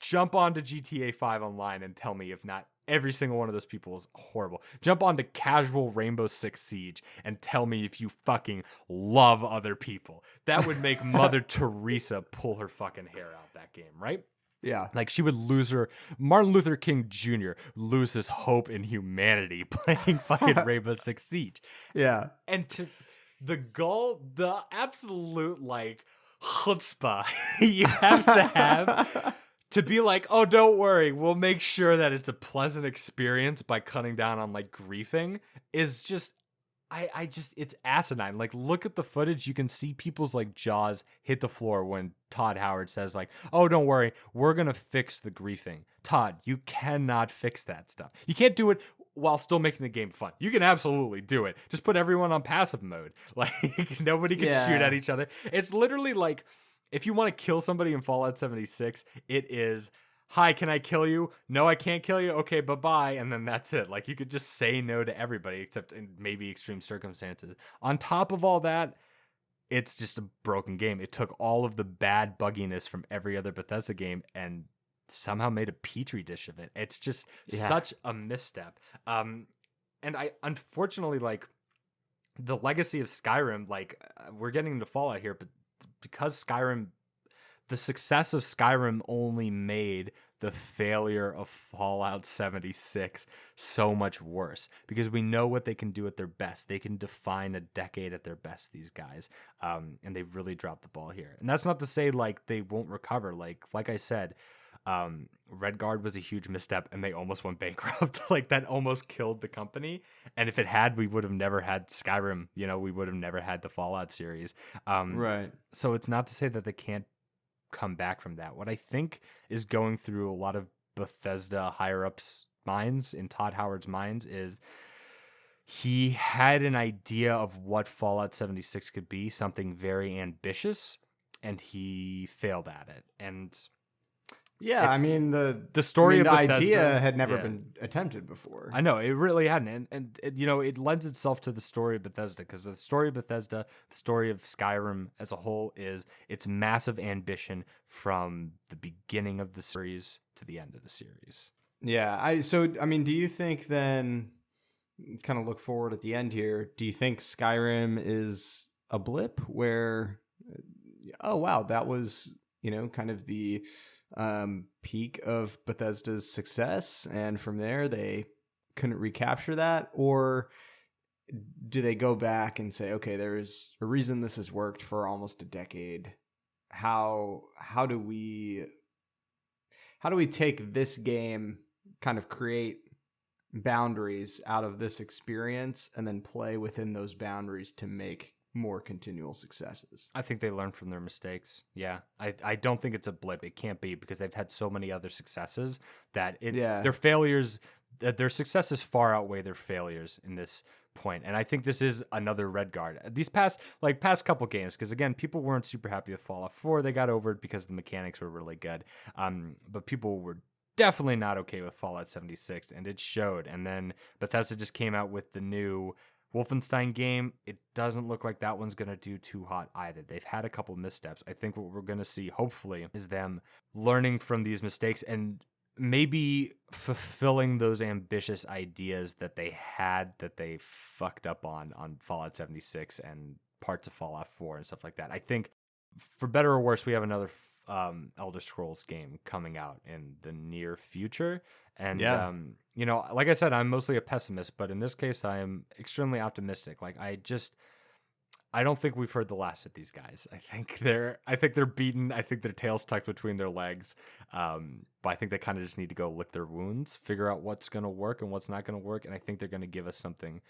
[SPEAKER 4] jump onto GTA 5 online and tell me if not every single one of those people is horrible. Jump onto casual Rainbow Six Siege and tell me if you fucking love other people. That would make Mother Teresa pull her fucking hair out that game, right?
[SPEAKER 5] Yeah.
[SPEAKER 4] Like, she would lose her. Martin Luther King Jr. loses hope in humanity playing fucking Rainbow Six Siege.
[SPEAKER 5] Yeah.
[SPEAKER 4] And to the absolute like chutzpah you have to have to be like, oh, don't worry, we'll make sure that it's a pleasant experience by cutting down on like griefing, is just I just, it's asinine. Like, look at the footage. You can see people's like jaws hit the floor when Todd Howard says like, oh, don't worry, we're going to fix the griefing. Todd, you cannot fix that stuff. You can't do it while still making the game fun. You can absolutely do it. Just put everyone on passive mode. Like, nobody can shoot at each other. It's literally like, if you want to kill somebody in Fallout 76, it is, hi, can I kill you? No, I can't kill you. Okay, bye-bye. And then that's it. Like, you could just say no to everybody except in maybe extreme circumstances. On top of all that, it's just a broken game. It took all of the bad bugginess from every other Bethesda game and somehow made a petri dish of it. It's just such a misstep. And I, unfortunately, like, the legacy of Skyrim, like, we're getting into Fallout here, but because Skyrim, the success of Skyrim only made the failure of Fallout 76 so much worse, because we know what they can do at their best. They can define a decade at their best, these guys. And they've really dropped the ball here. And that's not to say like they won't recover. Like I said, Redguard was a huge misstep and they almost went bankrupt. Like, that almost killed the company. And if it had, we would have never had Skyrim. You know, we would have never had the Fallout series.
[SPEAKER 5] Right.
[SPEAKER 4] So it's not to say that they can't come back from that. What I think is going through a lot of Bethesda higher ups minds, in Todd Howard's minds, is he had an idea of what Fallout 76 could be, something very ambitious, and he failed at it. And
[SPEAKER 5] yeah, I mean
[SPEAKER 4] the story of
[SPEAKER 5] the
[SPEAKER 4] Bethesda,
[SPEAKER 5] idea had never been attempted before.
[SPEAKER 4] I know, it really hadn't, and you know, it lends itself to the story of Bethesda, because the story of Bethesda, the story of Skyrim as a whole, is its massive ambition from the beginning of the series to the end of the series.
[SPEAKER 5] Yeah, I mean, do you think then, kind of look forward at the end here, do you think Skyrim is a blip where, oh wow, that was, you know, kind of the peak of Bethesda's success, and from there they couldn't recapture that? Or do they go back and say, okay, there is a reason this has worked for almost a decade? How do we take this game, kind of create boundaries out of this experience, and then play within those boundaries to make more continual successes?
[SPEAKER 4] I think they learn from their mistakes. Yeah. I don't think it's a blip. It can't be, because they've had so many other successes that their failures, their successes far outweigh their failures in this point. And I think this is another Redguard. These past couple games, because again, people weren't super happy with Fallout 4. They got over it because the mechanics were really good. But people were definitely not okay with Fallout 76, and it showed. And then Bethesda just came out with the new Wolfenstein game. It doesn't look like that one's going to do too hot either. They've had a couple missteps. I think what we're going to see, hopefully, is them learning from these mistakes and maybe fulfilling those ambitious ideas that they had, that they fucked up on Fallout 76 and parts of Fallout 4 and stuff like that. I think, for better or worse, we have another Elder Scrolls game coming out in the near future. And, you know, like I said, I'm mostly a pessimist, but in this case, I am extremely optimistic. Like, I don't think we've heard the last of these guys. I think they're beaten. I think their tail's tucked between their legs. But I think they kind of just need to go lick their wounds, figure out what's going to work and what's not going to work. And I think they're going to give us something.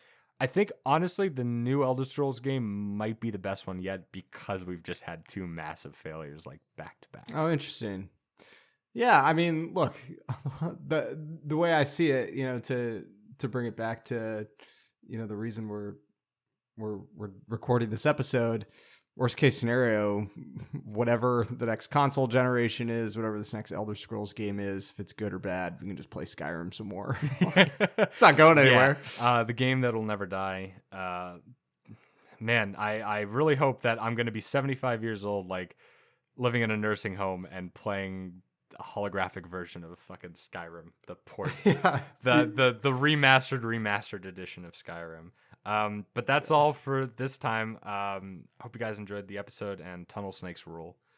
[SPEAKER 4] I think, honestly, the new Elder Scrolls game might be the best one yet, because we've just had two massive failures, like, back to back.
[SPEAKER 5] Oh, interesting. Yeah, I mean, look, the way I see it, you know, to bring it back to, you know, the reason we're recording this episode, worst case scenario, whatever the next console generation is, whatever this next Elder Scrolls game is, if it's good or bad, we can just play Skyrim some more. It's not going anywhere.
[SPEAKER 4] Yeah, the game that'll never die. Man, I really hope that I'm going to be 75 years old, like, living in a nursing home and playing a holographic version of fucking Skyrim, the port, the remastered edition of Skyrim. But that's all for this time. Hope you guys enjoyed the episode, and tunnel snakes rule.